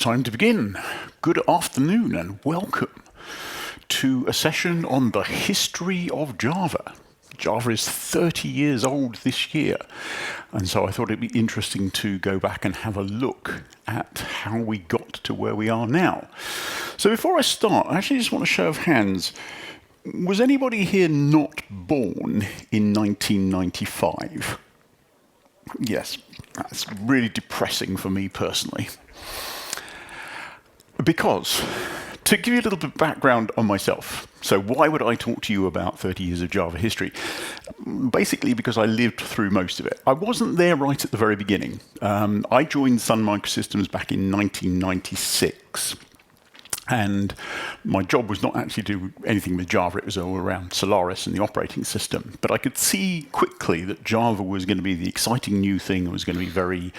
time to begin. Good afternoon and welcome to a session on the history of Java. Java is 30 years old this year, and so I thought it'd be interesting to go back and have a look at how we got to where we are now. So before I start, I actually just want a show of hands. Was anybody here not born in 1995? Yes, that's really depressing for me personally. Because, to give you a little bit of background on myself, so why would I talk to you about 30 years of Java history? Basically because I lived through most of it. I wasn't there right at the very beginning. I joined Sun Microsystems back in 1996. And my job was not actually to do anything with Java. It was all around Solaris and the operating system. But I could see quickly that Java was going to be the exciting new thing. It was going to be very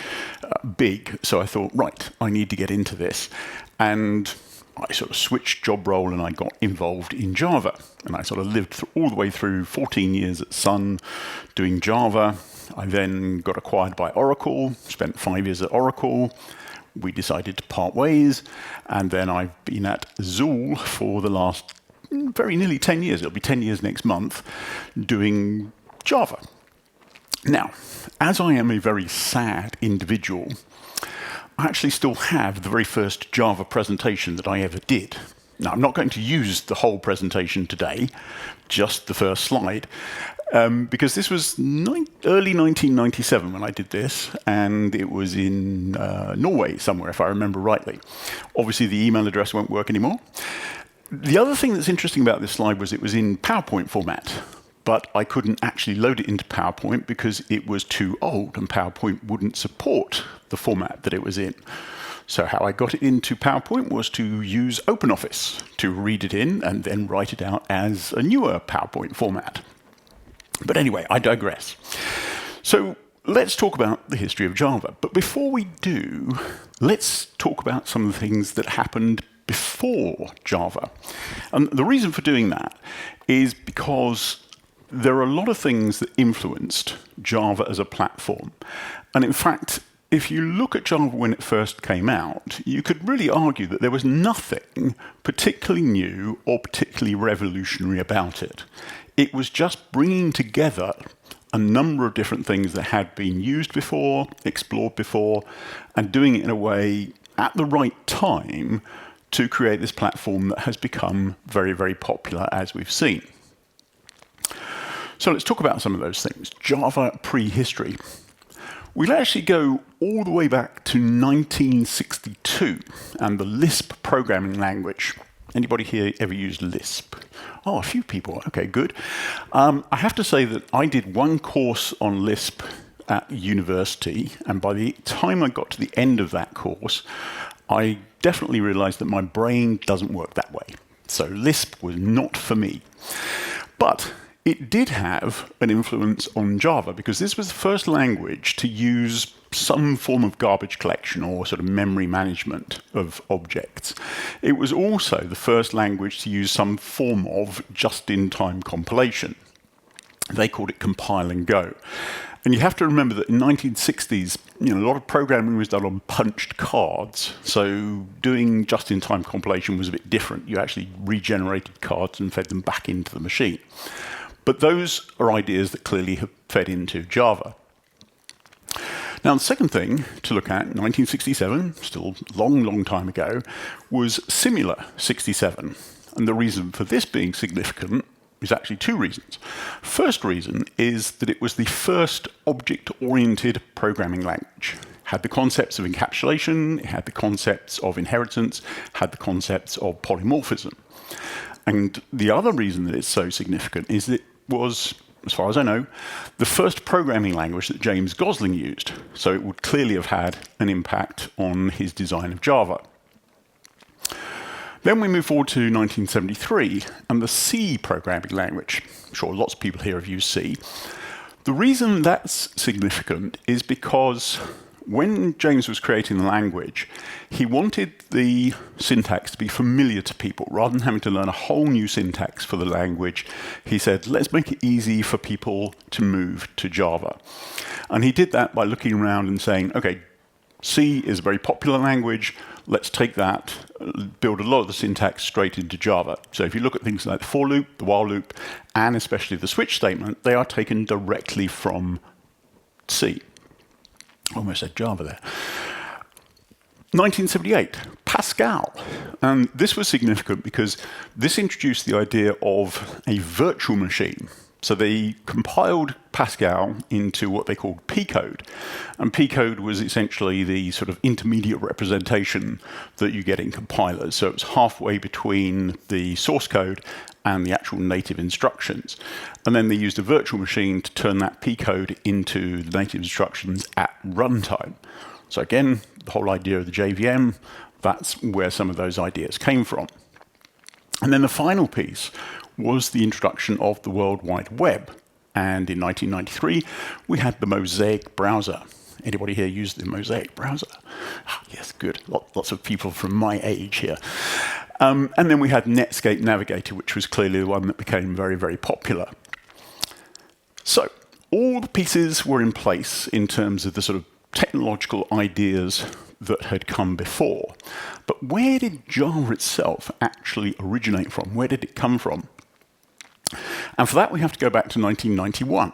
big. So I thought, right, I need to get into this. And I sort of switched job role and I got involved in Java. And I sort of lived all the way through 14 years at Sun doing Java. I then got acquired by Oracle, spent 5 years at Oracle. We decided to part ways, and then I've been at Azul for the last very nearly 10 years. It'll be 10 years next month, doing Java. Now, as I am a very sad individual, I actually still have the very first Java presentation that I ever did. Now, I'm not going to use the whole presentation today, just the first slide, because this was early 1997 when I did this, and it was in Norway somewhere, if I remember rightly. Obviously, the email address won't work anymore. The other thing that's interesting about this slide was it was in PowerPoint format, but I couldn't actually load it into PowerPoint because it was too old, and PowerPoint wouldn't support the format that it was in. So how I got it into PowerPoint was to use OpenOffice to read it in and then write it out as a newer PowerPoint format. But anyway, I digress. So let's talk about the history of Java. But before we do, let's talk about some of the things that happened before Java. And the reason for doing that is because there are a lot of things that influenced Java as a platform. And in fact, if you look at Java when it first came out, you could really argue that there was nothing particularly new or particularly revolutionary about it. It was just bringing together a number of different things that had been used before, explored before, and doing it in a way at the right time to create this platform that has become very, very popular, as we've seen. So let's talk about some of those things. Java prehistory. We'll actually go all the way back to 1962 and the Lisp programming language. Anybody here ever used Lisp? Oh, a few people. Okay, good. I have to say that I did one course on Lisp at university, and by the time I got to the end of that course, I definitely realized that my brain doesn't work that way. So Lisp was not for me. But it did have an influence on Java because this was the first language to use some form of garbage collection or sort of memory management of objects. It was also the first language to use some form of just-in-time compilation. They called it compile and go. And you have to remember that in the 1960s, a lot of programming was done on punched cards. So doing just-in-time compilation was a bit different. You actually regenerated cards and fed them back into the machine. But those are ideas that clearly have fed into Java. Now, the second thing to look at, 1967, still a long, long time ago, was Similar 67. And the reason for this being significant is actually two reasons. First reason is that it was the first object-oriented programming language. It had the concepts of encapsulation, it had the concepts of inheritance, had the concepts of polymorphism. And the other reason that it's so significant is that it was, as far as I know, the first programming language that James Gosling used. So it would clearly have had an impact on his design of Java. Then we move forward to 1973 and the C programming language. I'm sure lots of people here have used C. The reason that's significant is because when James was creating the language, he wanted the syntax to be familiar to people. Rather than having to learn a whole new syntax for the language, he said, let's make it easy for people to move to Java. And he did that by looking around and saying, okay, C is a very popular language. Let's take that, build a lot of the syntax straight into Java. So if you look at things like the for loop, the while loop, and especially the switch statement, they are taken directly from C. Almost said Java there. 1978, Pascal. And this was significant because this introduced the idea of a virtual machine. So they compiled Pascal into what they called P code. And P code was essentially the sort of intermediate representation that you get in compilers. So it was halfway between the source code and the actual native instructions. And then they used a virtual machine to turn that P code into the native instructions at runtime. So again, the whole idea of the JVM, that's where some of those ideas came from. And then the final piece was the introduction of the World Wide Web. And in 1993, we had the Mosaic browser. Anybody here use the Mosaic browser? Yes, good. Lots of people from my age here. And then we had Netscape Navigator, which was clearly the one that became very, very popular. So all the pieces were in place in terms of the sort of technological ideas that had come before. But where did Java itself actually originate from? Where did it come from? And for that, we have to go back to 1991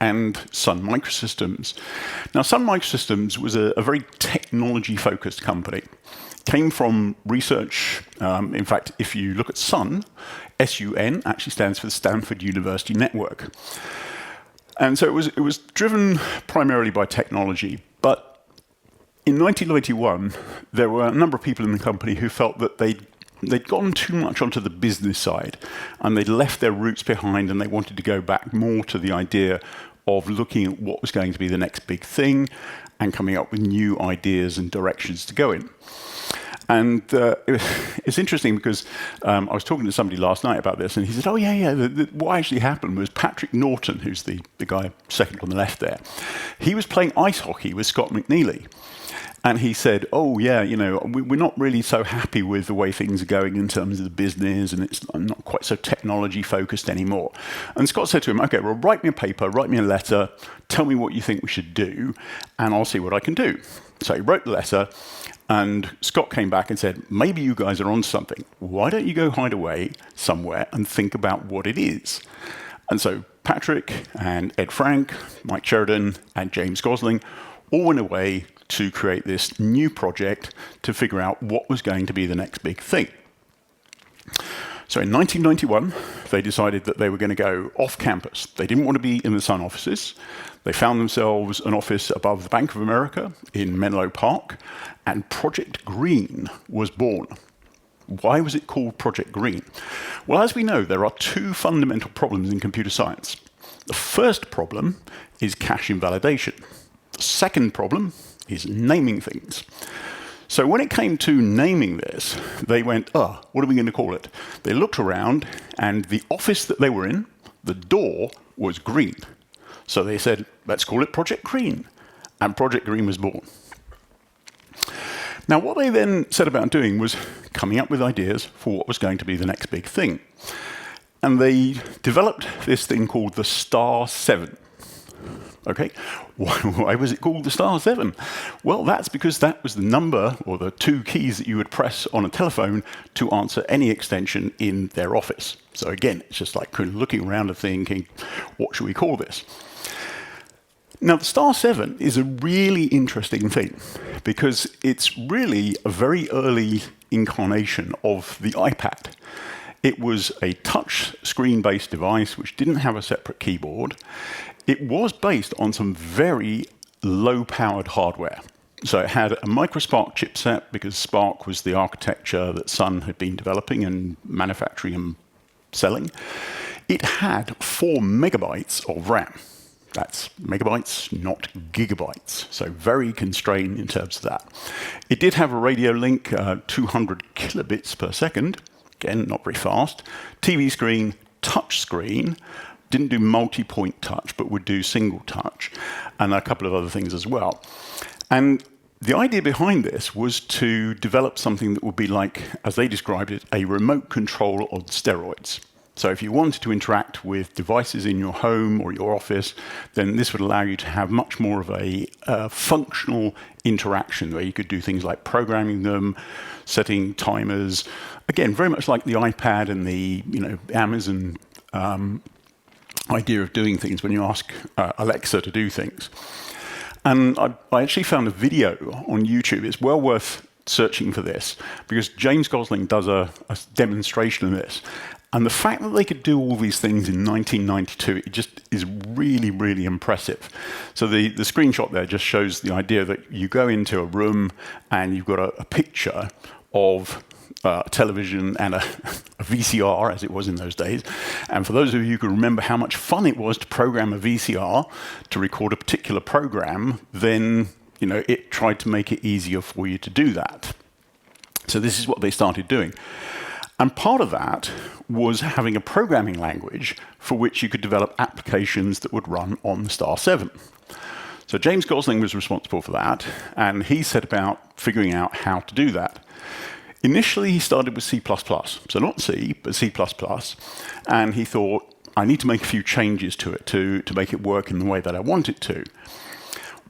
and Sun Microsystems. Now, Sun Microsystems was a very technology-focused company. Came from research. In fact, if you look at Sun, SUN actually stands for the Stanford University Network. And so it was driven primarily by technology. But in 1991, there were a number of people in the company who felt that they'd gone too much onto the business side, and they'd left their roots behind, and they wanted to go back more to the idea of looking at what was going to be the next big thing and coming up with new ideas and directions to go in. And it's interesting because I was talking to somebody last night about this, and he said, oh, yeah, what actually happened was Patrick Norton, who's the guy second on the left there, he was playing ice hockey with Scott McNeely. And he said, oh, yeah, we're not really so happy with the way things are going in terms of the business, and it's not quite so technology-focused anymore. And Scott said to him, OK, well, write me a paper, write me a letter, tell me what you think we should do, and I'll see what I can do. So he wrote the letter, and Scott came back and said, maybe you guys are on something. Why don't you go hide away somewhere and think about what it is? And so Patrick and Ed Frank, Mike Sheridan, and James Gosling all went away to create this new project to figure out what was going to be the next big thing. So in 1991, they decided that they were going to go off campus. They didn't want to be in the Sun offices. They found themselves an office above the Bank of America in Menlo Park, and Project Green was born. Why was it called Project Green? Well, as we know, there are two fundamental problems in computer science. The first problem is cache invalidation. The second problem is naming things. So when it came to naming this, they went, what are we going to call it? They looked around, and the office that they were in, the door was green. So they said, let's call it Project Green. And Project Green was born. Now, what they then set about doing was coming up with ideas for what was going to be the next big thing. And they developed this thing called the Star 7. Okay, why was it called the Star 7? Well, that's because that was the number or the two keys that you would press on a telephone to answer any extension in their office. So again, it's just like looking around and thinking, what should we call this? Now, the Star 7 is a really interesting thing because it's really a very early incarnation of the iPad. It was a touch screen-based device which didn't have a separate keyboard. It was based on some very low-powered hardware. So it had a MicroSpark chipset because Spark was the architecture that Sun had been developing and manufacturing and selling. It had 4 megabytes of RAM. That's megabytes, not gigabytes. So very constrained in terms of that. It did have a radio link, 200 kilobits per second. Again, not very fast. TV screen, touch screen. Didn't do multi-point touch, but would do single touch, and a couple of other things as well. And the idea behind this was to develop something that would be like, as they described it, a remote control on steroids. So if you wanted to interact with devices in your home or your office, then this would allow you to have much more of a functional interaction where you could do things like programming them, setting timers. Again, very much like the iPad and the Amazon idea of doing things when you ask Alexa to do things. And I actually found a video on YouTube. It's well worth searching for this because James Gosling does a demonstration of this. And the fact that they could do all these things in 1992, it just is really, really impressive. So the screenshot there just shows the idea that you go into a room and you've got a picture of a television and a VCR, as it was in those days. And for those of you who can remember how much fun it was to program a VCR to record a particular program, then it tried to make it easier for you to do that. So this is what they started doing. And part of that was having a programming language for which you could develop applications that would run on the Star 7. So James Gosling was responsible for that, and he set about figuring out how to do that. Initially, he started with C++, so not C, but C++, and he thought, I need to make a few changes to it to make it work in the way that I want it to.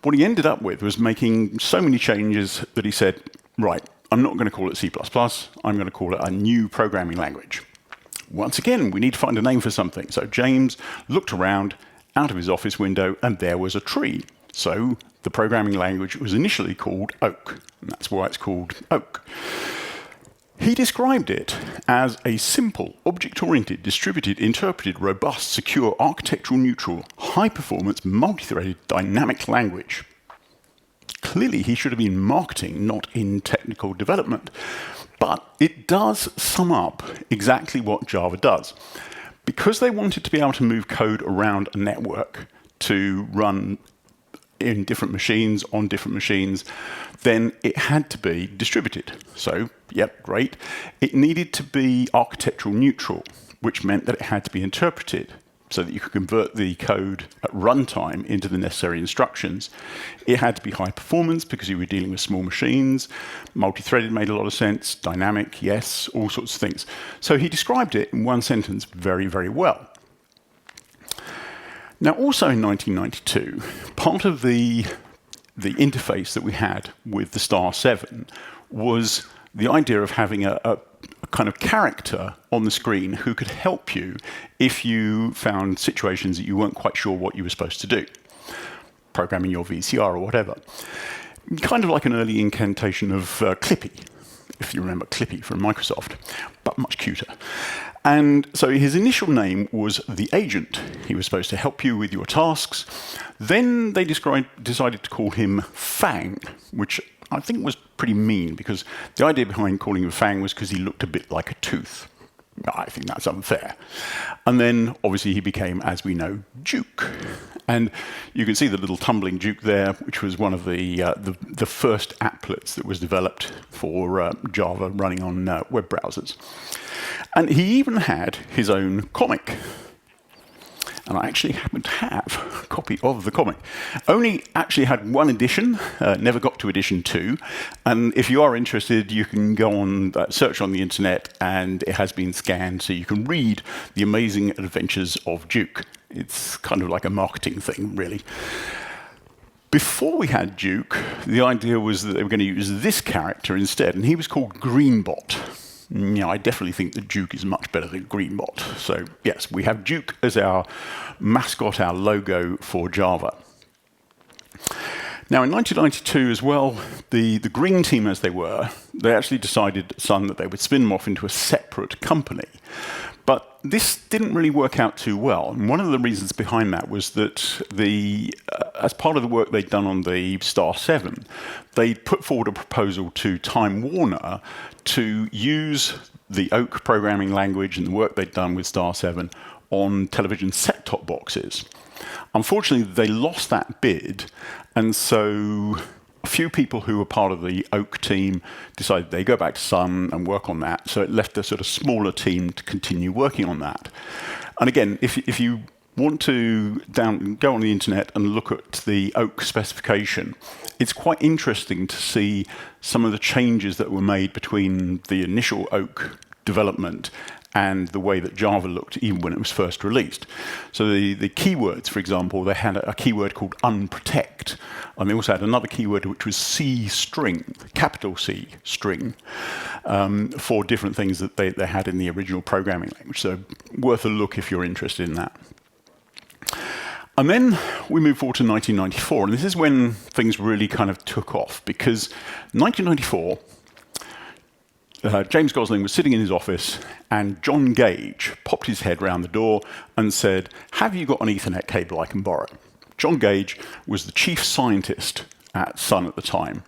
What he ended up with was making so many changes that he said, right, I'm not going to call it C++, I'm going to call it a new programming language. Once again, we need to find a name for something. So James looked around out of his office window, and there was a tree. So the programming language was initially called Oak, and that's why it's called Oak. He described it as a simple, object-oriented, distributed, interpreted, robust, secure, architectural neutral, high-performance, multi-threaded, dynamic language. Clearly, he should have been marketing, not in technical development. But it does sum up exactly what Java does. Because they wanted to be able to move code around a network to run in different machines, on different machines, then it had to be distributed. So, yep, great. It needed to be architectural neutral, which meant that it had to be interpreted so that you could convert the code at runtime into the necessary instructions. It had to be high performance because you were dealing with small machines. Multi-threaded made a lot of sense. Dynamic, yes, all sorts of things. So he described it in one sentence very, very well. Now, also in 1992, part of the interface that we had with the Star 7 was the idea of having a kind of character on the screen who could help you if you found situations that you weren't quite sure what you were supposed to do, programming your VCR or whatever. Kind of like an early incantation of Clippy, if you remember Clippy from Microsoft, but much cuter. And so his initial name was the agent. He was supposed to help you with your tasks. Then they decided to call him Fang, which I think was pretty mean, because the idea behind calling him Fang was because he looked a bit like a tooth. I think that's unfair. And then, obviously, he became, as we know, Duke. And you can see the little tumbling Duke there, which was one of the first applets that was developed for Java running on web browsers. And he even had his own comic. And I actually happen to have a copy of the comic. Only actually had one edition, never got to edition 2. And if you are interested, you can go on, search on the internet, and it has been scanned so you can read the amazing adventures of Duke. It's kind of like a marketing thing, really. Before we had Duke, the idea was that they were going to use this character instead, and he was called Greenbot. Yeah, I definitely think that Duke is much better than Greenbot. So yes, we have Duke as our mascot, our logo for Java. Now in 1992 as well, the green team as they were, they actually decided at Sun that they would spin them off into a separate company. But this didn't really work out too well. And one of the reasons behind that was that as part of the work they'd done on the Star 7, they put forward a proposal to Time Warner to use the Oak programming language and the work they'd done with Star 7 on television set-top boxes. Unfortunately, they lost that bid, and so a few people who were part of the Oak team decided they'd go back to Sun and work on that, so it left a sort of smaller team to continue working on that. And again, if you want to go on the internet and look at the Oak specification, it's quite interesting to see some of the changes that were made between the initial Oak development and the way that Java looked even when it was first released. So the keywords, for example, they had a keyword called unprotect, and they also had another keyword which was C string, capital C string, for different things that they had in the original programming language. So worth a look if you're interested in that. And then we move forward to 1994, and this is when things really kind of took off, because 1994, James Gosling was sitting in his office, and John Gage popped his head round the door and said, "Have you got an Ethernet cable I can borrow?" John Gage was the chief scientist at Sun at the time.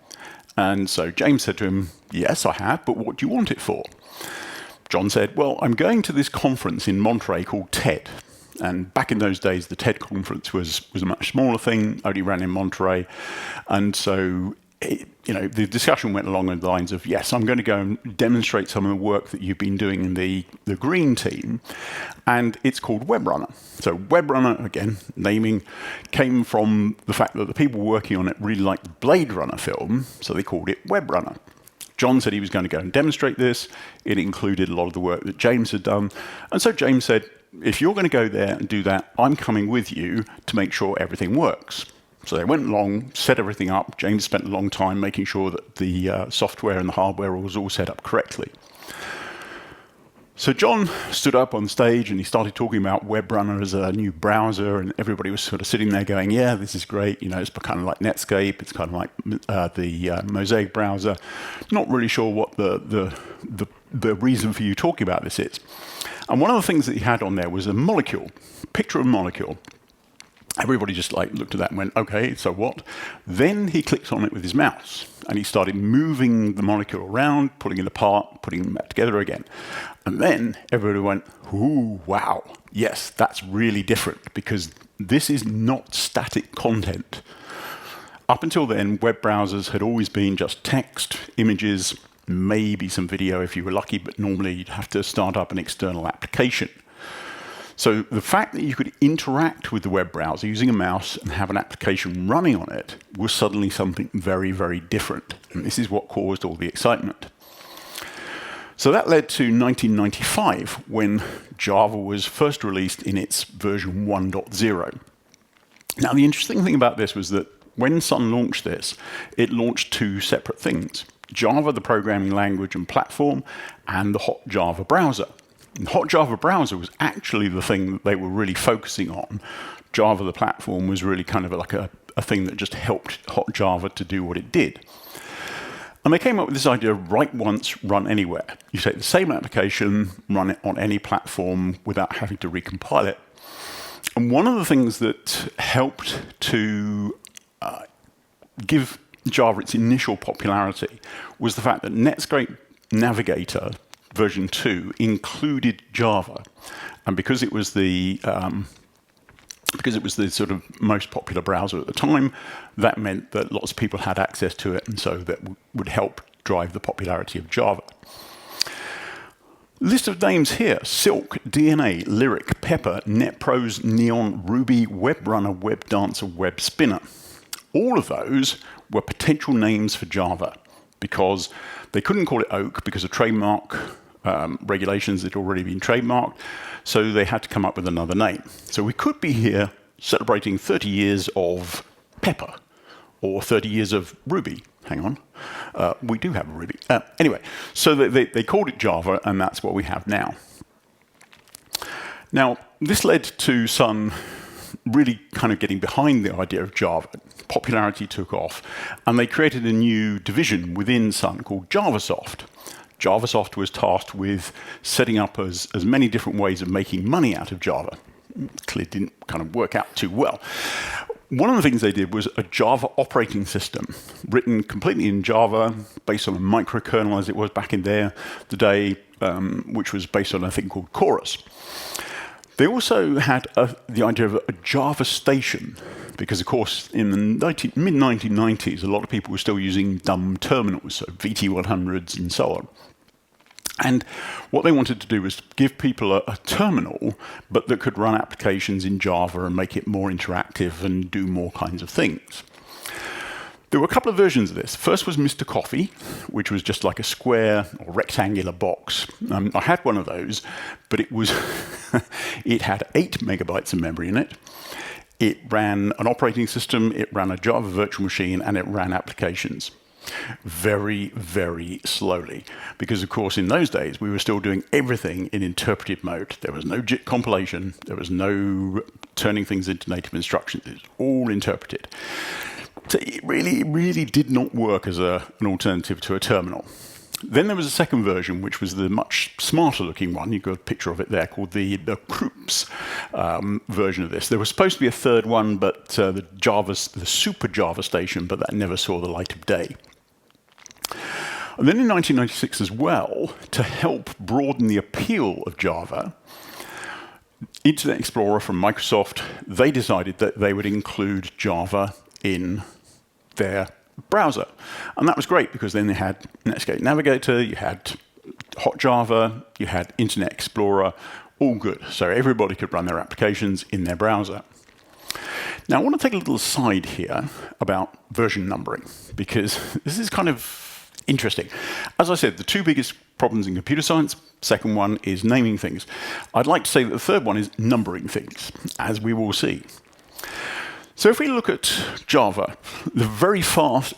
And so James said to him, "Yes, I have, but what do you want it for?" John said, "Well, I'm going to this conference in Monterey called TED." And back in those days, the TED conference was a much smaller thing, only ran in Monterey. And so the discussion went along the lines of, yes, I'm going to go and demonstrate some of the work that you've been doing in the green team, and it's called WebRunner. So WebRunner, again, naming, came from the fact that the people working on it really liked the Blade Runner film, so they called it WebRunner. John said he was going to go and demonstrate this. It included a lot of the work that James had done. And so James said, if you're going to go there and do that, I'm coming with you to make sure everything works. So they went along, set everything up. James spent a long time making sure that the software and the hardware was all set up correctly. So John stood up on stage and he started talking about WebRunner as a new browser, and everybody was sort of sitting there going, yeah, this is great. It's kind of like Netscape. It's kind of like the Mosaic browser. Not really sure what the reason for you talking about this is. And one of the things that he had on there was a molecule, picture of a molecule. Everybody just looked at that and went, okay, so what? Then he clicked on it with his mouse, and he started moving the molecule around, pulling it apart, putting them back together again. And then everybody went, ooh, wow, yes, that's really different, because this is not static content. Up until then, web browsers had always been just text, images, maybe some video if you were lucky, but normally you'd have to start up an external application. So the fact that you could interact with the web browser using a mouse and have an application running on it was suddenly something very, very different. And this is what caused all the excitement. So that led to 1995, when Java was first released in its version 1.0. Now, the interesting thing about this was that when Sun launched this, it launched two separate things: Java, the programming language and platform, and the Hot Java browser. And Hot Java browser was actually the thing that they were really focusing on. Java, the platform, was really kind of like a thing that just helped Hot Java to do what it did. And they came up with this idea of write once, run anywhere. You take the same application, run it on any platform without having to recompile it. And one of the things that helped to give Java its initial popularity was the fact that Netscape Navigator version 2 included Java, and because it was the sort of most popular browser at the time, that meant that lots of people had access to it, and so that would help drive the popularity of Java. List of names here: Silk, DNA, Lyric, Pepper, NetProse, Neon, Ruby, WebRunner, WebDancer, WebSpinner. All of those were potential names for Java, because they couldn't call it Oak because of trademark regulations had already been trademarked, so they had to come up with another name. So we could be here celebrating 30 years of Pepper, or 30 years of Ruby. Hang on, we do have a Ruby. Anyway, so they called it Java, and that's what we have now. Now, this led to Sun really kind of getting behind the idea of Java. Popularity took off, and they created a new division within Sun called JavaSoft. JavaSoft was tasked with setting up as many different ways of making money out of Java. Clearly didn't kind of work out too well. One of the things they did was a Java operating system, written completely in Java, based on a microkernel as it was back in the day, which was based on a thing called Chorus. They also had the idea of a Java station, because, of course, in the mid-1990s, a lot of people were still using dumb terminals, so VT100s and so on. And what they wanted to do was give people a terminal, but that could run applications in Java and make it more interactive and do more kinds of things. There were a couple of versions of this. First was Mr. Coffee, which was just like a square or rectangular box. I had one of those, but it was it had 8 megabytes of memory in it. It ran an operating system, it ran a Java virtual machine, and it ran applications. Very, very slowly. Because, of course, in those days, we were still doing everything in interpretive mode. There was no JIT compilation. There was no turning things into native instructions. It was all interpreted. So it really did not work as an alternative to a terminal. Then there was a second version, which was the much smarter looking one. You've got a picture of it there, called the Krups version of this. There was supposed to be a third one, but the Super Java station, but that never saw the light of day. And then in 1996 as well, to help broaden the appeal of Java, Internet Explorer from Microsoft, they decided that they would include Java in their browser. And that was great, because then they had Netscape Navigator, you had Hotjava, you had Internet Explorer, all good. So everybody could run their applications in their browser. Now I want to take a little aside here about version numbering, because this is kind of interesting. As I said, the two biggest problems in computer science, second one is naming things. I'd like to say that the third one is numbering things, as we will see. So if we look at Java, the very first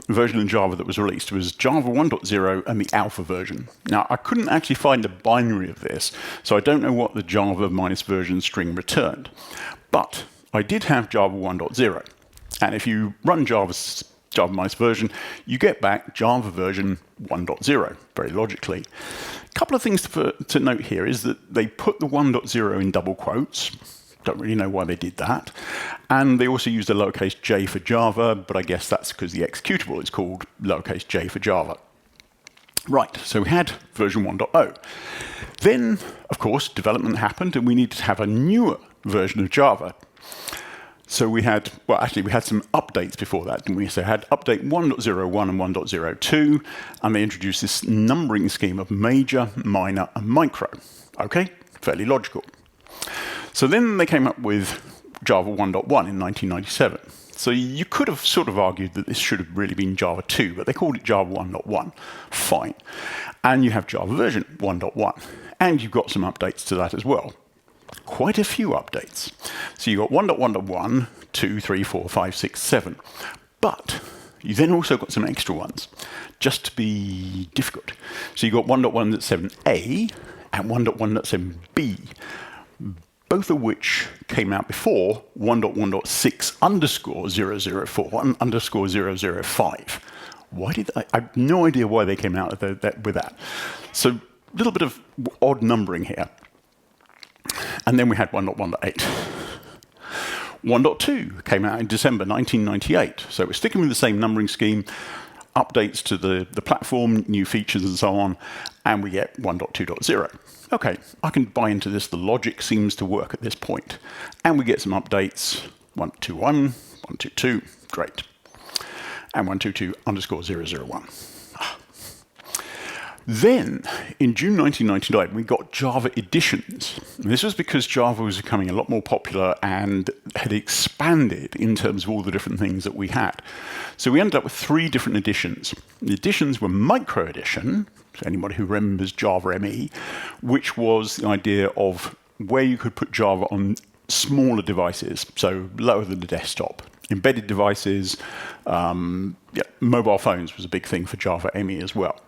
version of Java that was released was Java 1.0 and the alpha version. Now, I couldn't actually find a binary of this, so I don't know what the Java minus version string returned. But I did have Java 1.0. And if you run Java minus version, you get back Java version 1.0, very logically. A couple of things to note here is that they put the 1.0 in double quotes. Don't really know why they did that. And they also used a lowercase j for Java, but I guess that's because the executable is called lowercase j for Java. Right, so we had version 1.0. Then, of course, development happened, and we needed to have a newer version of Java. So we had, well, actually, we had some updates before that, didn't we? So we had update 1.01 and 1.02, and they introduced this numbering scheme of major, minor, and micro. Okay, fairly logical. So then they came up with Java 1.1 in 1997. So you could have sort of argued that this should have really been Java 2, but they called it Java 1.1. Fine. And you have Java version 1.1. And you've got some updates to that as well. Quite a few updates. So you've got 1.1.1, 2, 3, 4, 5, 6, 7. But you then also got some extra ones, just to be difficult. So you've got 1.1.7a and 1.1.7b. Both of which came out before 1.1.6 underscore 004 and underscore 005. Why did I have no idea why they came out with that. So a little bit of odd numbering here. And then we had 1.1.8. 1.2 came out in December 1998. So we're sticking with the same numbering scheme, updates to the platform, new features and so on, and we get 1.2.0. Okay, I can buy into this. The logic seems to work at this point. And we get some updates, 1.2.1, 1.2.2, great. And 1.2.2 underscore 001. Then, in June 1999, we got Java editions. And this was because Java was becoming a lot more popular and had expanded in terms of all the different things that we had. So we ended up with 3 different editions. The editions were Micro Edition, so anybody who remembers Java ME, which was the idea of where you could put Java on smaller devices, so lower than the desktop. Embedded devices, mobile phones was a big thing for Java ME as well.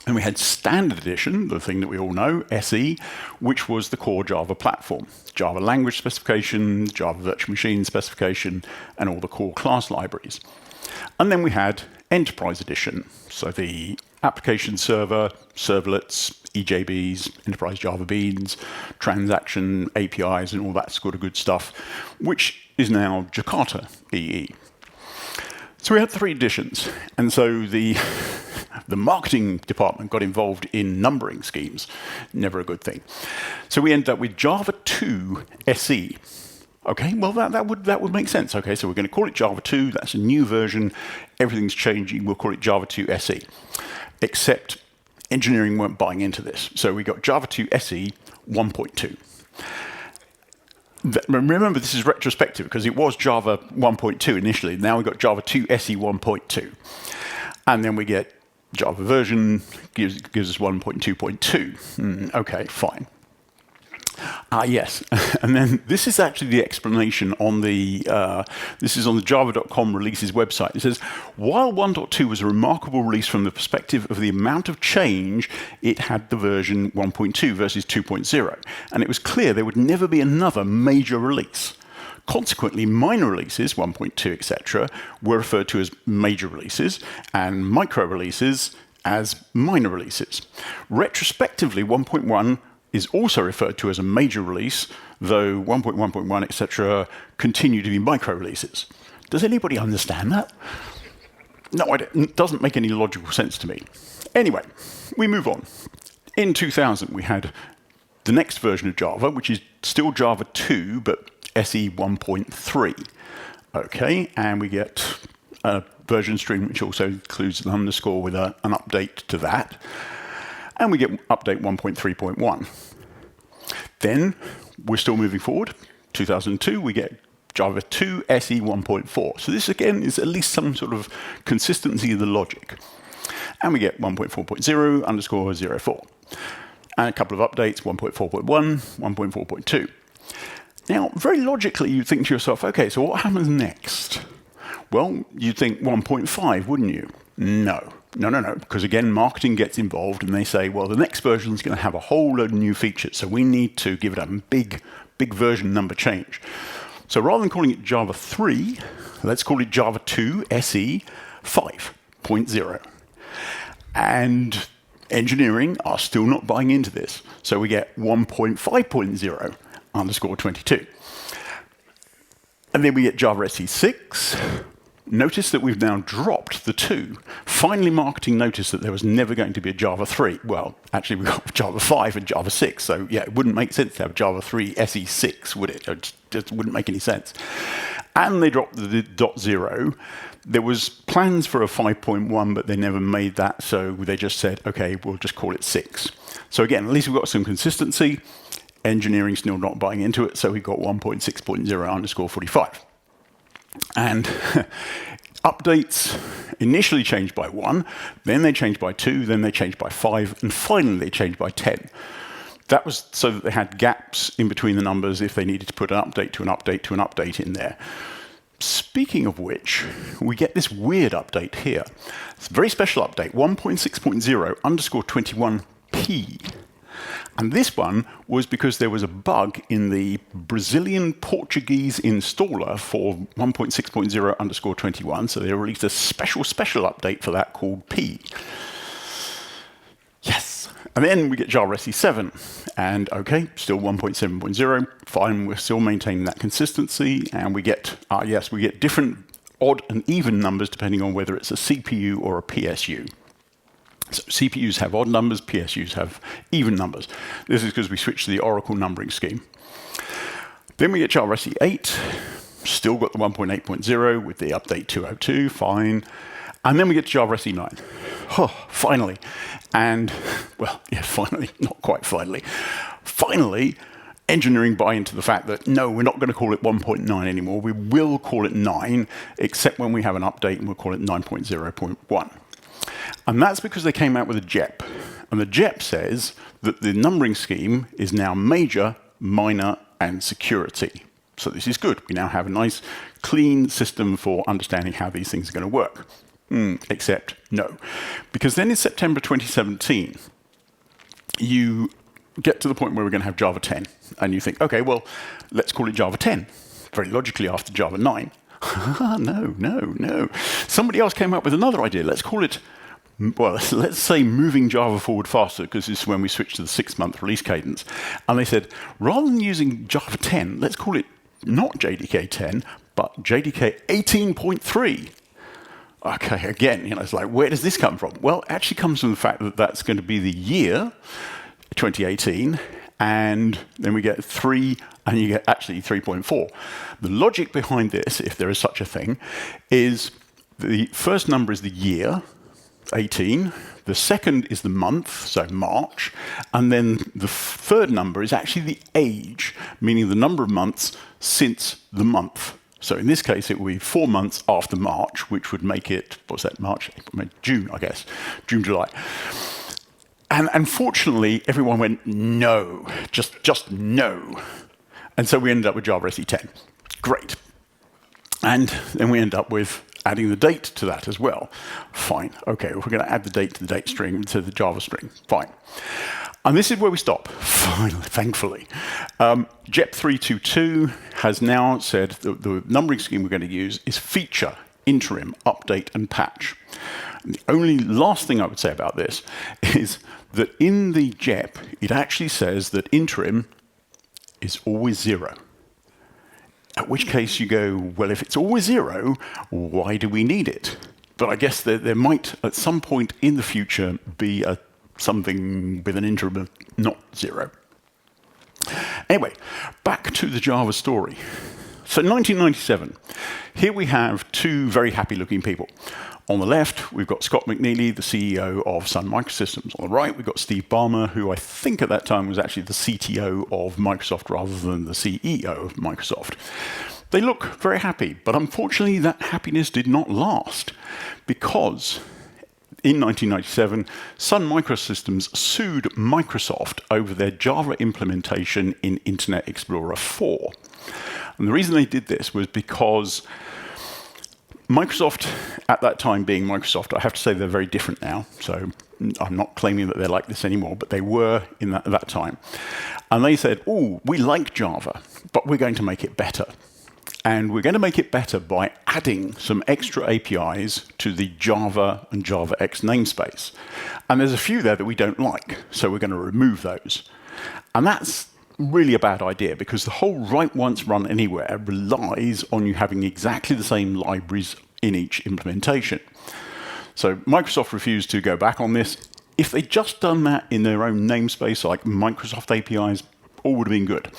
And we had Standard Edition, the thing that we all know, SE, which was the core Java platform. Java language specification, Java virtual machine specification, and all the core class libraries. And then we had Enterprise Edition, so the application server, servlets, EJBs, Enterprise Java Beans, transaction APIs, and all that sort of good stuff, which is now Jakarta EE. So we had 3 editions, and so the marketing department got involved in numbering schemes. Never a good thing. So we ended up with Java 2 SE. Okay, well that would make sense. Okay, so we're going to call it Java 2. That's a new version. Everything's changing. We'll call it Java 2 SE. Except engineering weren't buying into this. So we got Java 2 SE 1.2. Remember, this is retrospective because it was Java 1.2 initially. Now we've got Java 2 SE 1.2. And then we get Java version, gives us 1.2.2. Okay, fine. Yes, and then this is actually the explanation on the, this is on the java.com releases website. It says, while 1.2 was a remarkable release from the perspective of the amount of change it had the version 1.2 versus 2.0, and it was clear there would never be another major release. Consequently, minor releases, 1.2, etc., were referred to as major releases, and micro releases as minor releases. Retrospectively, 1.1 is also referred to as a major release, though 1.1.1, etc., continue to be micro releases. Does anybody understand that? No, it doesn't make any logical sense to me. Anyway, we move on. In 2000, we had the next version of Java, which is still Java 2, but SE 1.3. Okay, and we get a version string, which also includes an underscore with an update to that. And we get update 1.3.1. Then we're still moving forward. 2002, we get Java 2 SE 1.4. So this, again, is at least some sort of consistency of the logic. And we get 1.4.0 underscore 04. And a couple of updates, 1.4.1, 1.4.2. Now, very logically, you think to yourself, OK, so what happens next? Well, you'd think 1.5, wouldn't you? No, because again, marketing gets involved and they say, well, the next version is going to have a whole load of new features, so we need to give it a big version number change. So rather than calling it Java 3, let's call it Java 2 SE 5.0. And engineering are still not buying into this, so we get 1.5.0 underscore 22. And then we get Java SE 6. Notice that we've now dropped the 2. Finally, marketing noticed that there was never going to be a Java 3. Well, actually, we've got Java 5 and Java 6. So, yeah, it wouldn't make sense to have Java 3 SE 6, would it? It just wouldn't make any sense. And they dropped the .0. There was plans for a 5.1, but they never made that. So they just said, OK, we'll just call it 6. So, again, at least we've got some consistency. Engineering's still not buying into it. So we've got 1.6.0 underscore 45. And updates initially changed by 1, then they changed by 2, then they changed by 5, and finally they changed by 10. That was so that they had gaps in between the numbers if they needed to put an update to an update to an update in there. Speaking of which, we get this weird update here. It's a very special update, 1.6.0 underscore 21p. And this one was because there was a bug in the Brazilian Portuguese installer for 1.6.0 underscore 21. So they released a special update for that called P. Yes. And then we get Java SE 7. And OK, still 1.7.0. Fine, we're still maintaining that consistency. And we get, we get different odd and even numbers depending on whether it's a CPU or a PSU. So CPUs have odd numbers, PSUs have even numbers. This is because we switched to the Oracle numbering scheme. Then we get Java SE 8, still got the 1.8.0 with the update 202, fine. And then we get to Java SE 9. Oh, finally. And, well, yeah, finally, not quite finally. Finally, engineering buy into the fact that, no, we're not going to call it 1.9 anymore. We will call it 9, except when we have an update, and we'll call it 9.0.1. And that's because they came out with a JEP. And the JEP says that the numbering scheme is now major, minor, and security. So this is good. We now have a nice, clean system for understanding how these things are going to work. Except no. Because then in September 2017, you get to the point where we're going to have Java 10. And you think, OK, well, let's call it Java 10. Very logically after Java 9. No. Somebody else came up with another idea. Let's call it, well, let's say moving Java forward faster, because this is when we switched to the 6-month release cadence. And they said, rather than using Java 10, let's call it not JDK 10, but JDK 18.3. OK, again, it's like, where does this come from? Well, it actually comes from the fact that that's going to be the year, 2018, and then we get 3, and you get actually 3.4. The logic behind this, if there is such a thing, is the first number is the year, 18. The second is the month, so March. And then the third number is actually the age, meaning the number of months since the month. So in this case, it would be 4 months after March, which would make it, what's that, March? June, I guess. June, July. And unfortunately, everyone went, no, just no. And so we ended up with Java SE 10. Great. And then we end up with adding the date to that as well. Fine. OK, well, we're going to add the date to the date string, to the Java string. Fine. And this is where we stop, finally, thankfully. JEP 322 has now said that the numbering scheme we're going to use is feature, interim, update, and patch. And the only last thing I would say about this is that in the JEP, it actually says that interim is always 0. At which case you go, well, if it's always 0, why do we need it? But I guess there might, at some point in the future, be something with an interim of not 0. Anyway, back to the Java story. So 1997, here we have two very happy-looking people. On the left, we've got Scott McNeely, the CEO of Sun Microsystems. On the right, we've got Steve Ballmer, who I think at that time was actually the CTO of Microsoft rather than the CEO of Microsoft. They look very happy, but unfortunately that happiness did not last, because in 1997, Sun Microsystems sued Microsoft over their Java implementation in Internet Explorer 4. And the reason they did this was because Microsoft, at that time being Microsoft, I have to say they're very different now, so I'm not claiming that they're like this anymore, but they were in that time. And they said, oh, we like Java, but we're going to make it better. And we're going to make it better by adding some extra APIs to the Java and JavaX namespace. And there's a few there that we don't like, so we're going to remove those. And that's really a bad idea, because the whole write once, run anywhere relies on you having exactly the same libraries in each implementation. So Microsoft refused to go back on this. If they'd just done that in their own namespace, like Microsoft APIs, all would have been good.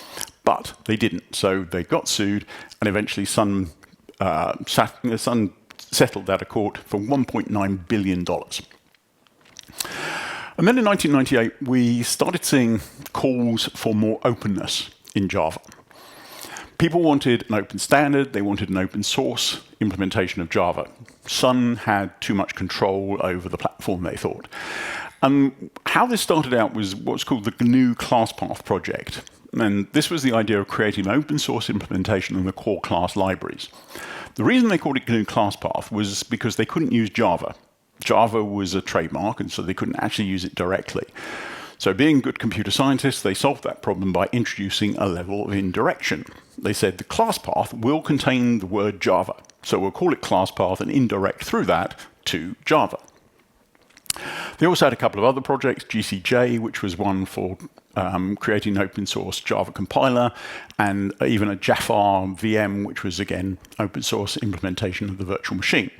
But they didn't, so they got sued, and eventually Sun settled out of court for $1.9 billion. And then in 1998, we started seeing calls for more openness in Java. People wanted an open standard, they wanted an open source implementation of Java. Sun had too much control over the platform, they thought. And how this started out was what's called the GNU class path project. And this was the idea of creating an open source implementation of the core class libraries. The reason they called it GNU class path was because they couldn't use Java. Java was a trademark, and so they couldn't actually use it directly. So being good computer scientists, they solved that problem by introducing a level of indirection. They said the class path will contain the word Java, so we'll call it class path and indirect through that to Java. They also had a couple of other projects, GCJ, which was one for creating an open source Java compiler, and even a Jafar VM, which was, again, open source implementation of the virtual machine.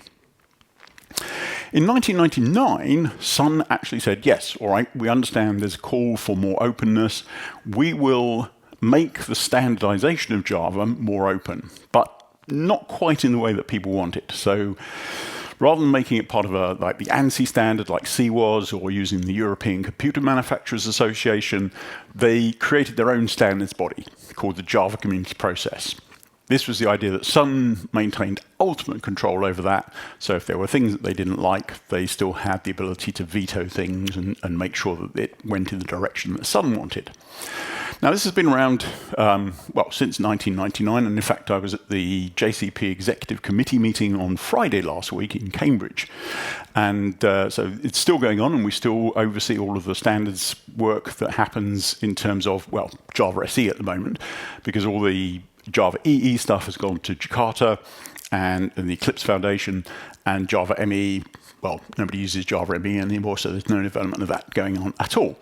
In 1999, Sun actually said, yes, all right, we understand there's a call for more openness. We will make the standardization of Java more open, but not quite in the way that people want it. So rather than making it part of like the ANSI standard, like C was, or using the European Computer Manufacturers Association, they created their own standards body called the Java Community Process. This was the idea that Sun maintained ultimate control over that, so if there were things that they didn't like, they still had the ability to veto things and make sure that it went in the direction that Sun wanted. Now, this has been around, since 1999, and in fact, I was at the JCP Executive Committee meeting on Friday last week in Cambridge. And so it's still going on, and we still oversee all of the standards work that happens in terms of, well, Java SE at the moment, because all the Java EE stuff has gone to Jakarta and the Eclipse Foundation, and Java ME, well, nobody uses Java ME anymore, so there's no development of that going on at all.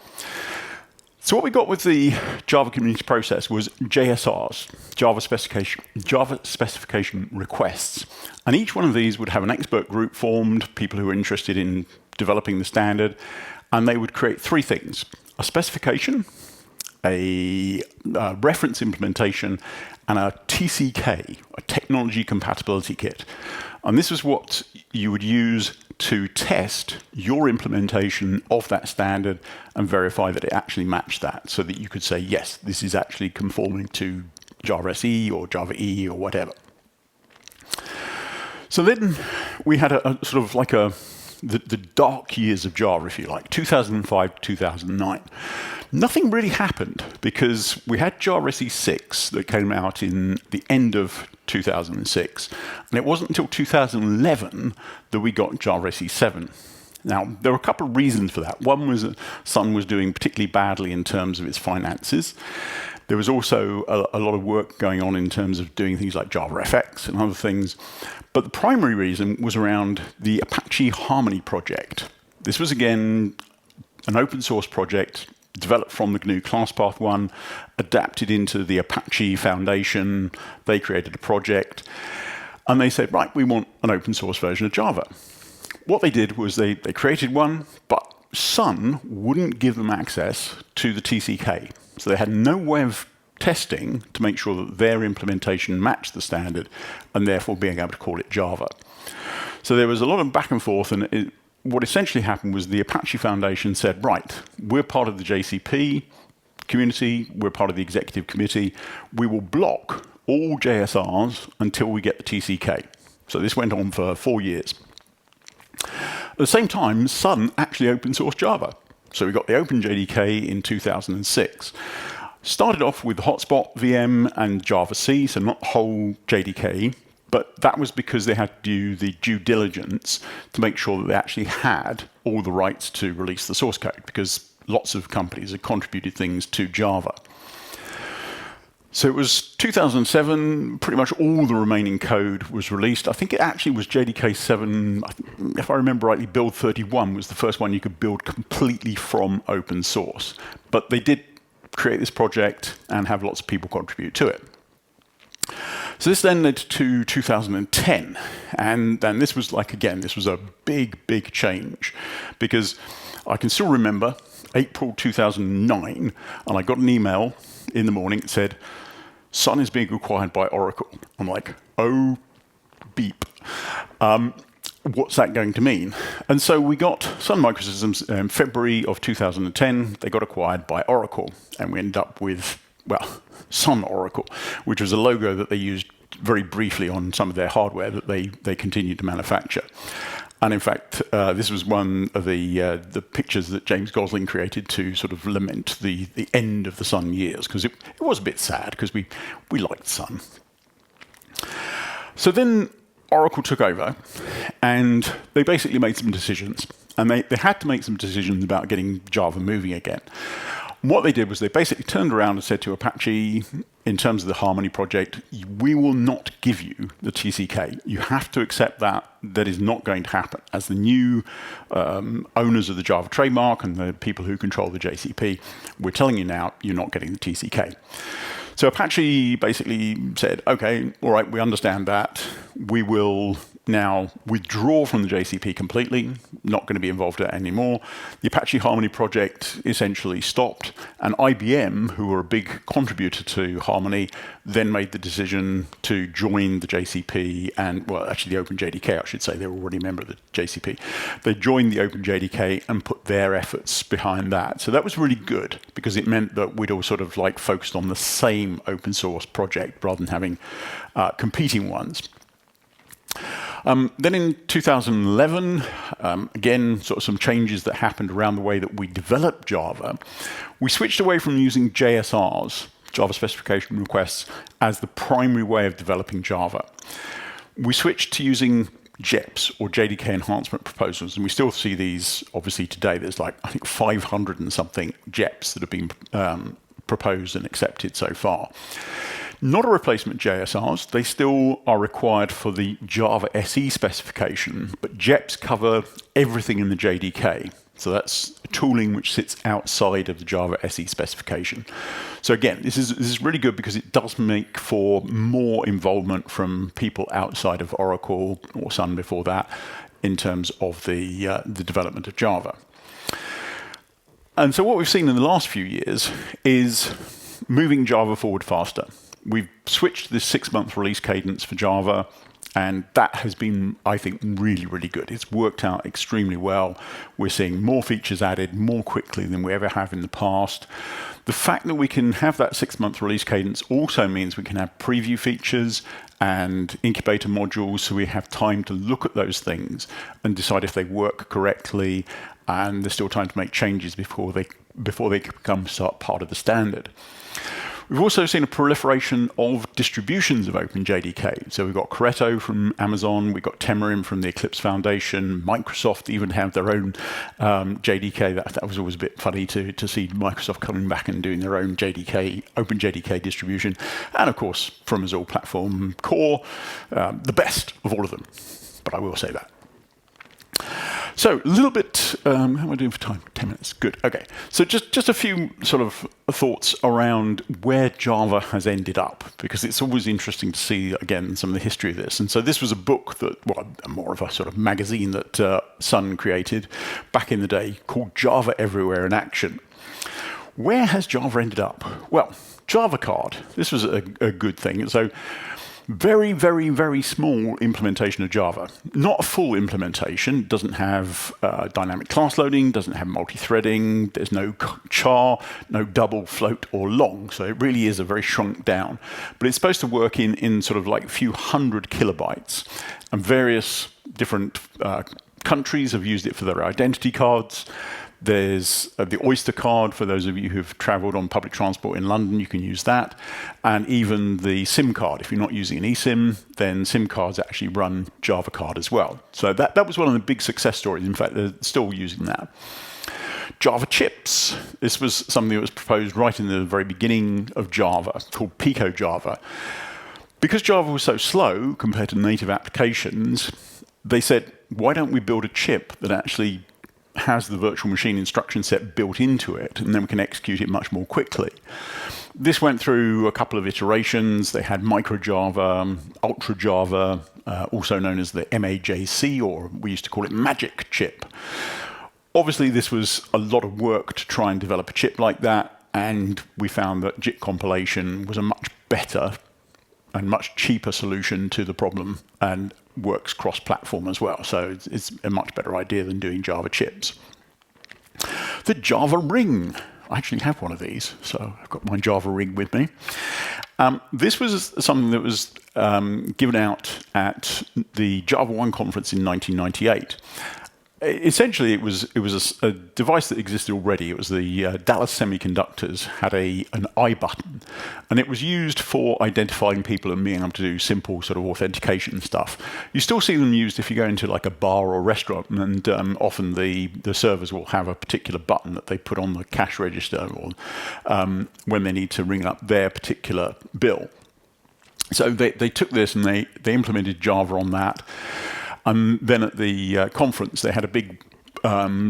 So what we got with the Java Community Process was JSRs, Java Specification Requests. And each one of these would have an expert group formed, people who are interested in developing the standard, and they would create three things: a specification, a reference implementation, and a TCK, a technology compatibility kit. And this is what you would use to test your implementation of that standard and verify that it actually matched that, so that you could say, yes, this is actually conforming to Java SE or Java E or whatever. So then we had a sort of like the dark years of Java, if you like, 2005 to 2009. Nothing really happened because we had Java SE 6 that came out in the end of 2006, and it wasn't until 2011 that we got Java SE 7. Now, there were a couple of reasons for that. One was that Sun was doing particularly badly in terms of its finances. There was also a lot of work going on in terms of doing things like JavaFX and other things. But the primary reason was around the Apache Harmony project. This was, again, an open source project developed from the GNU ClassPath 1, adapted into the Apache Foundation. They created a project. And they said, right, we want an open source version of Java. What they did was they created one, but Sun wouldn't give them access to the TCK. So they had no way of testing to make sure that their implementation matched the standard and therefore being able to call it Java. So there was a lot of back and forth, and what essentially happened was the Apache Foundation said, right, we're part of the JCP community, we're part of the executive committee, we will block all JSRs until we get the TCK. So this went on for 4 years. At the same time, Sun actually open sourced Java. So we got the OpenJDK in 2006. Started off with Hotspot VM and Java C, so not the whole JDK, but that was because they had to do the due diligence to make sure that they actually had all the rights to release the source code, because lots of companies had contributed things to Java. So it was 2007, pretty much all the remaining code was released. I think it actually was JDK 7, if I remember rightly, build 31 was the first one you could build completely from open source. But they did create this project and have lots of people contribute to it. So this then led to 2010. And then this was like, again, this was a big, big change, because I can still remember April 2009, and I got an email in the morning that said, Sun is being acquired by Oracle. I'm like, oh, beep. What's that going to mean? And so we got Sun Microsystems in February of 2010. They got acquired by Oracle, and we ended up with, well, Sun Oracle, which was a logo that they used very briefly on some of their hardware that they continued to manufacture. And in fact, this was one of the pictures that James Gosling created to sort of lament the end of the Sun years, because it was a bit sad, because we liked Sun. So then Oracle took over, and they basically made some decisions. And they had to make some decisions about getting Java moving again. What they did was they basically turned around and said to Apache, in terms of the Harmony project, we will not give you the TCK. You have to accept that is not going to happen. As the new owners of the Java trademark and the people who control the JCP, we're telling you now, you're not getting the TCK. So Apache basically said, okay, all right, we understand that. We will now withdraw from the JCP completely, not going to be involved in it anymore. The Apache Harmony project essentially stopped, and IBM, who were a big contributor to Harmony, then made the decision to join the JCP and, well, actually the OpenJDK, I should say. They were already a member of the JCP. They joined the OpenJDK and put their efforts behind that. So that was really good, because it meant that we'd all sort of like focused on the same open source project rather than having competing ones. Then in 2011, again, sort of some changes that happened around the way that we developed Java. We switched away from using JSRs, Java Specification Requests, as the primary way of developing Java. We switched to using JEPs, or JDK Enhancement Proposals, and we still see these, obviously, today. There's like, I think, 500 and something JEPs that have been proposed and accepted so far. Not a replacement JSRs. They still are required for the Java SE specification, but JEPs cover everything in the JDK. So that's tooling which sits outside of the Java SE specification. So again, this is really good, because it does make for more involvement from people outside of Oracle or Sun before that in terms of the development of Java. And so what we've seen in the last few years is moving Java forward faster. We've switched this 6-month release cadence for Java, and that has been, I think, really, really good. It's worked out extremely well. We're seeing more features added more quickly than we ever have in the past. The fact that we can have that 6-month release cadence also means we can have preview features and incubator modules, so we have time to look at those things and decide if they work correctly, and there's still time to make changes before they become part of the standard. We've also seen a proliferation of distributions of OpenJDK. So we've got Corretto from Amazon, we've got Temurim from the Eclipse Foundation, Microsoft even have their own JDK. That was always a bit funny to see Microsoft coming back and doing their own OpenJDK distribution. And of course, from Azul Platform Core, the best of all of them. But I will say that. So a little bit, how am I doing for time? 10 minutes, good, okay. So just a few sort of thoughts around where Java has ended up, because it's always interesting to see, again, some of the history of this. And so this was a book that, well, more of a sort of magazine that Sun created back in the day called Java Everywhere in Action. Where has Java ended up? Well, Java Card, this was a good thing. So very, very, very small implementation of Java. Not a full implementation. Doesn't have dynamic class loading, doesn't have multi-threading, there's no char, no double, float, or long. So it really is a very shrunk down. But it's supposed to work in sort of like a few hundred kilobytes. And various different countries have used it for their identity cards. There's the Oyster card for those of you who've traveled on public transport in London, you can use that. And even the SIM card. If you're not using an eSIM, then SIM cards actually run Java Card as well. So that was one of the big success stories. In fact, they're still using that. Java chips. This was something that was proposed right in the very beginning of Java, called Pico Java. Because Java was so slow compared to native applications, they said, why don't we build a chip that actually has the virtual machine instruction set built into it, and then we can execute it much more quickly. This went through a couple of iterations. They had Micro Java, Ultra Java, also known as the MAJC, or we used to call it Magic Chip. Obviously, this was a lot of work to try and develop a chip like that, and we found that JIT compilation was a much better and much cheaper solution to the problem, and works cross-platform as well. So it's a much better idea than doing Java chips. The Java Ring. I actually have one of these, so I've got my Java Ring with me. This was something that was given out at the Java 1 conference in 1998. Essentially, it was a device that existed already. It was the Dallas Semiconductors had an I button, and it was used for identifying people and being able to do simple sort of authentication stuff. You still see them used if you go into like a bar or restaurant, and often the servers will have a particular button that they put on the cash register or when they need to ring up their particular bill. So they took this and they implemented Java on that. And then at the conference, they had a big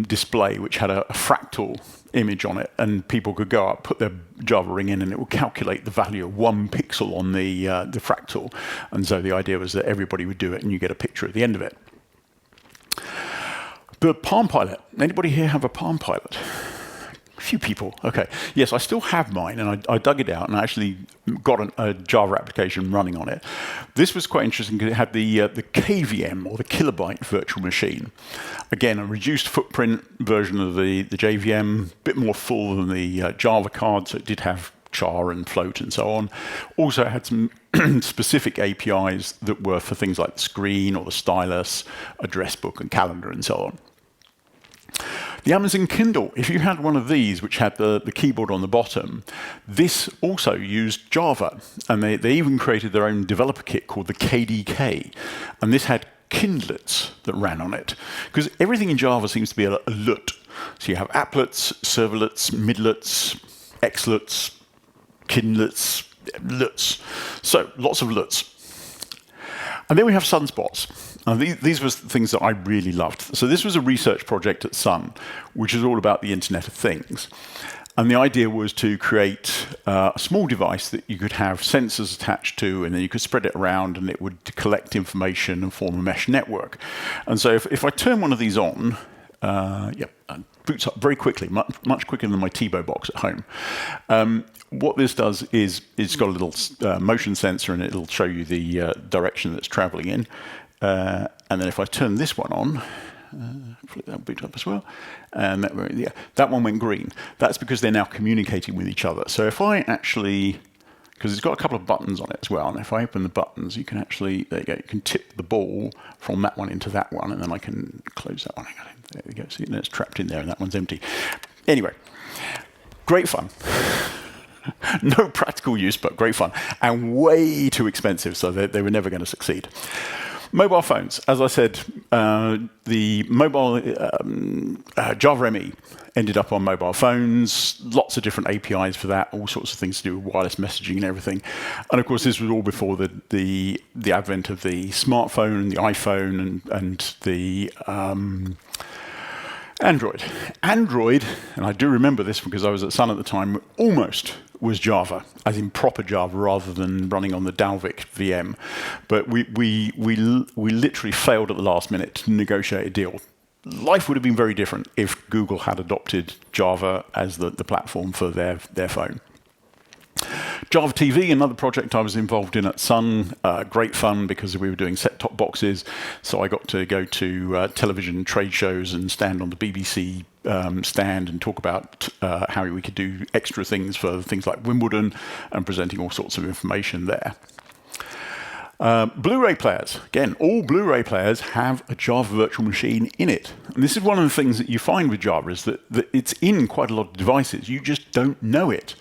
display which had a fractal image on it, and people could go up, put their Java Ring in, and it would calculate the value of 1 pixel on the fractal. And so the idea was that everybody would do it, and you get a picture at the end of it. The Palm Pilot. Anybody here have a Palm Pilot? A few people. Okay. Yes, I still have mine, and I dug it out and I actually got a Java application running on it. This was quite interesting because it had the KVM, or the kilobyte virtual machine. Again, a reduced footprint version of the JVM, a bit more full than the Java card, so it did have char and float and so on. Also it had some specific APIs that were for things like the screen or the stylus, address book and calendar and so on. The Amazon Kindle, if you had one of these, which had the keyboard on the bottom, this also used Java. And they even created their own developer kit called the KDK. And this had kindlets that ran on it. Because everything in Java seems to be a LUT. So you have applets, servlets, midlets, xlets, kindlets, LUTs. So lots of LUTs. And then we have sunspots. And these were things that I really loved. So this was a research project at Sun, which is all about the Internet of Things. And the idea was to create a small device that you could have sensors attached to, and then you could spread it around, and it would collect information and form a mesh network. And so if I turn one of these on, boots up very quickly, much quicker than my TiVo box at home. What this does is it's got a little motion sensor, and it'll show you the direction that's traveling in. And then if I turn this one on, hopefully that'll boot up as well, and that one went green. That's because they're now communicating with each other. So if I actually, because it's got a couple of buttons on it as well, and if I open the buttons, you can actually, there you go, you can tip the ball from that one into that one, and then I can close that one. There we go, see, it's trapped in there, and that one's empty. Anyway, great fun. No practical use, but great fun, and way too expensive, so they were never going to succeed. Mobile phones, as I said, the mobile Java ME ended up on mobile phones, lots of different APIs for that, all sorts of things to do with wireless messaging and everything. And of course, this was all before the advent of the smartphone and the iPhone and the Android. Android, and I do remember this because I was at Sun at the time, almost was Java, as in proper Java, rather than running on the Dalvik VM. But we literally failed at the last minute to negotiate a deal. Life would have been very different if Google had adopted Java as the platform for their phone. Java TV, another project I was involved in at Sun, great fun because we were doing set-top boxes, so I got to go to television trade shows and stand on the BBC stand and talk about how we could do extra things for things like Wimbledon and presenting all sorts of information there. Blu-ray players. Again, all Blu-ray players have a Java virtual machine in it. And this is one of the things that you find with Java is that it's in quite a lot of devices. You just don't know it.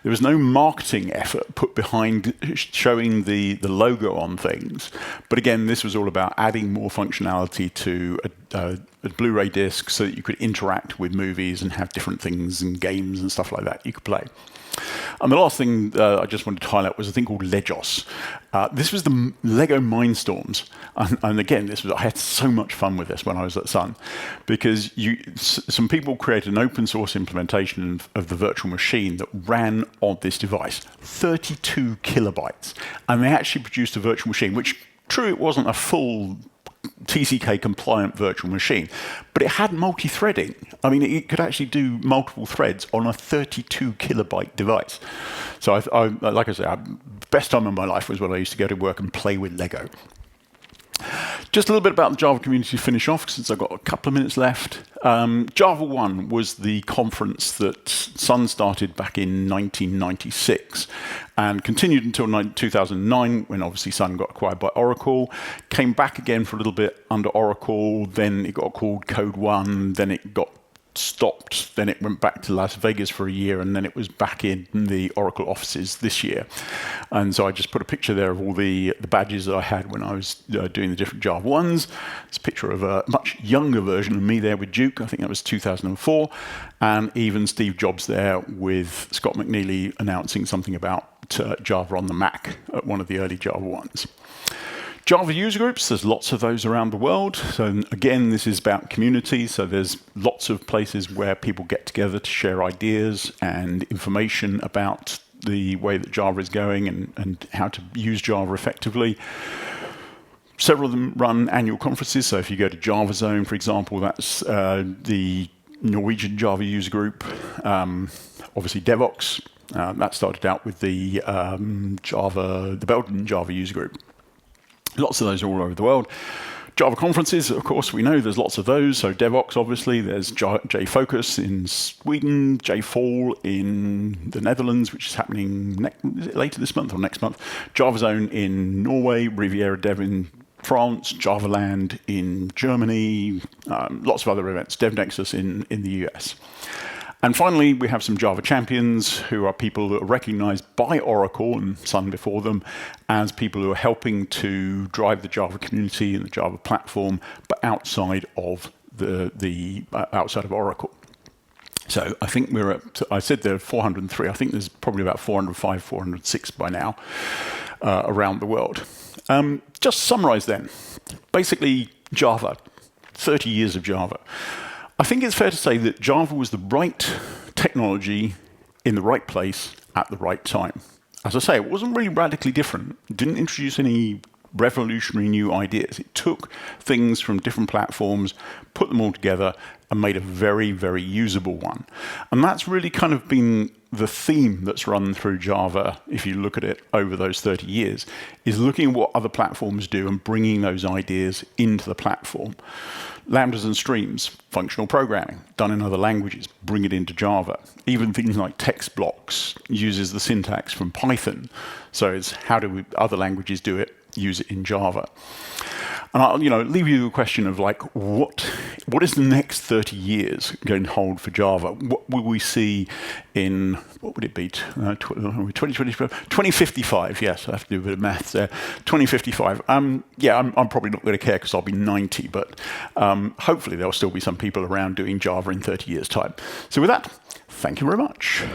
There was no marketing effort put behind showing the logo on things. But again, this was all about adding more functionality to a Blu-ray disc so that you could interact with movies and have different things and games and stuff like that you could play. And the last thing I just wanted to highlight was a thing called Legos. This was the Lego Mindstorms. And again, I had so much fun with this when I was at Sun, because some people created an open source implementation of the virtual machine that ran on this device, 32 kilobytes. And they actually produced a virtual machine, which, true, it wasn't a full TCK compliant virtual machine, but it had multi-threading. I mean, it could actually do multiple threads on a 32 kilobyte device. So like I said, best time of my life was when I used to go to work and play with Lego. Just a little bit about the Java community to finish off, since I've got a couple of minutes left. Java 1 was the conference that Sun started back in 1996 and continued until 2009, when obviously Sun got acquired by Oracle, came back again for a little bit under Oracle, then it got called Code 1, then it got stopped, then it went back to Las Vegas for a year, and then it was back in the Oracle offices this year. And so I just put a picture there of all the badges that I had when I was doing the different Java 1s. It's a picture of a much younger version of me there with Duke. I think that was 2004. And even Steve Jobs there with Scott McNeely announcing something about Java on the Mac at one of the early Java 1s. Java user groups, there's lots of those around the world. So again, this is about community. So there's lots of places where people get together to share ideas and information about the way that Java is going and how to use Java effectively. Several of them run annual conferences. So if you go to Java Zone, for example, that's the Norwegian Java user group. Obviously, Devox. That started out with the Belgian Java user group. Lots of those all over the world. Java conferences, of course, we know there's lots of those. So Devox, obviously, there's JFocus in Sweden, JFall in the Netherlands, which is happening later this month or next month. Java Zone in Norway, Riviera Dev in France, JavaLand in Germany, lots of other events, DevNexus in the US. And finally, we have some Java champions, who are people that are recognized by Oracle and Sun before them as people who are helping to drive the Java community and the Java platform, but outside of outside of Oracle. So I think we're at, I said there are 403. I think there's probably about 405, 406 by now around the world. Just to summarize then, basically Java, 30 years of Java. I think it's fair to say that Java was the right technology in the right place at the right time. As I say, it wasn't really radically different. It didn't introduce any revolutionary new ideas. It took things from different platforms, put them all together, and made a very, very usable one. And that's really kind of been the theme that's run through Java, if you look at it over those 30 years, is looking at what other platforms do and bringing those ideas into the platform. Lambdas and streams, functional programming, done in other languages, bring it into Java. Even things like text blocks uses the syntax from Python. So it's how do other languages do it, use it in Java. And I'll leave you a question of like, what is the next 30 years going to hold for Java? What will we see in, what would it be, 2055? Yes, I have to do a bit of maths there. 2055. Yeah, I'm probably not going to care because I'll be 90, but hopefully there'll still be some people around doing Java in 30 years' time. So with that, thank you very much.